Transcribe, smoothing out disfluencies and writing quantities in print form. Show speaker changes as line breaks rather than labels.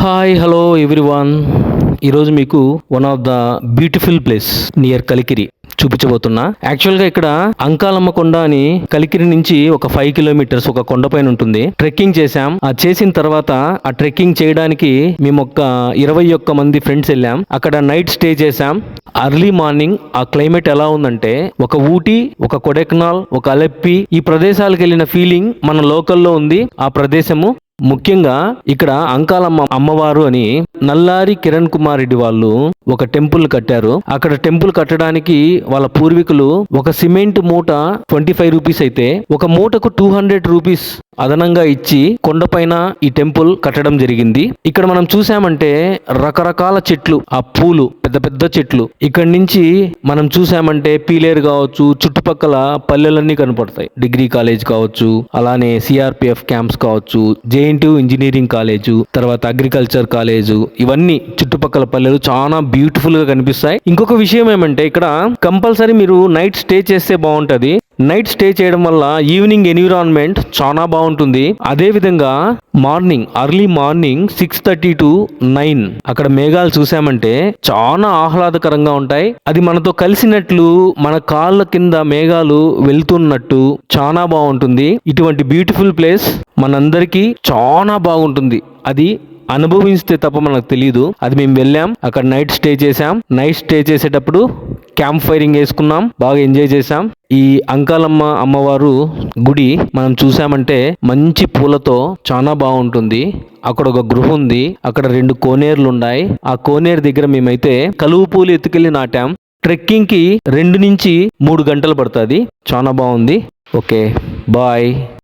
Hi hello everyone. ఈరోజు మీకు one of the beautiful place near Kalikiri చూపించబోతున్నా. యాక్చువల్గా ఇక్కడ అంకాలమ్మ కొండ అని కలికిరి నుంచి ఒక 5 కిలోమీటర్స్ ఒక కొండపైన ఉంటుంది. ట్రెక్కింగ్ చేశాం. అది చేసిన తర్వాత ఆ ట్రెక్కింగ్ చేయడానికి మేము ఒక 21 మంది ఫ్రెండ్స్ వెళ్ళాం. అక్కడ నైట్ స్టే చేశాం. అర్లీ మార్నింగ్ ఆ క్లైమేట్ ఎలా ఉందంటే ఒక ఊటీ, ఒక కొడైకెనాల్, ఒక అలెప్పి ఈ ప్రదేశాలకు వెళ్ళిన ఫీలింగ్ మన లోకల్లో ఉంది. ఆ ప్రదేశము ముఖ్యంగా ఇక్కడ అంకాలమ్మ అమ్మవారు అని నల్లారి కిరణ్ కుమార్ రెడ్డి వాళ్ళు ఒక టెంపుల్ కట్టారు. అక్కడ టెంపుల్ కట్టడానికి వాళ్ళ పూర్వీకులు ఒక సిమెంట్ మూట 25 రూపీస్ అయితే ఒక మూటకు 200 రూపీస్ అదనంగా ఇచ్చి కొండపైన ఈ టెంపుల్ కట్టడం జరిగింది. ఇక్కడ మనం చూసామంటే రకరకాల చెట్లు, ఆ పూలు పెద్ద పెద్ద చెట్లు. ఇక్కడ నుంచి మనం చూసామంటే పీలేరు కావచ్చు, చుట్టుపక్కల పల్లెలన్నీ కనపడతాయి. డిగ్రీ కాలేజ్ కావచ్చు, అలానే సిఆర్పిఎఫ్ క్యాంప్స్ కావచ్చు, జేఎన్టీయూ ఇంజనీరింగ్ కాలేజు, తర్వాత అగ్రికల్చర్ కాలేజు, ఇవన్నీ చుట్టుపక్కల పల్లెలు చాలా బ్యూటిఫుల్ గా కనిపిస్తాయి. ఇంకొక విషయం ఏమంటే ఇక్కడ కంపల్సరీ మీరు నైట్ స్టే చేస్తే బాగుంటది. నైట్ స్టే చేయడం వల్ల ఈవినింగ్ ఎన్విరాన్మెంట్ చాలా బాగుంటుంది. అదే విధంగా మార్నింగ్ అర్లీ మార్నింగ్ 6:30 to 9 అక్కడ మేఘాలు చూసామంటే చాలా ఆహ్లాదకరంగా ఉంటాయి. అది మనతో కలిసినట్లు, మన కాళ్ళ కింద మేఘాలు వెళ్తున్నట్టు చాలా బాగుంటుంది. ఇటువంటి బ్యూటిఫుల్ ప్లేస్ మనందరికీ చాలా బాగుంటుంది. అది అనుభవిస్తే తప్ప మనకు తెలియదు. అది మేము వెళ్ళాం, అక్కడ నైట్ స్టే చేసాం. నైట్ స్టే చేసేటప్పుడు క్యాంప్ ఫైరింగ్ వేసుకున్నాం, బాగా ఎంజాయ్ చేసాం. ఈ అంకాలమ్మ అమ్మవారు గుడి మనం చూసామంటే మంచి పూలతో చాలా బాగుంటుంది. అక్కడ ఒక గృహ ఉంది, అక్కడ 2 కోనేరులు ఉన్నాయి. ఆ కోనేరు దగ్గర మేమైతే కలువ పూలు ఎత్తుకెళ్ళి నాటాం. ట్రెక్కింగ్ కి 2 నుంచి 3 గంటలు పడుతుంది. చాలా బాగుంది. Okay, bye.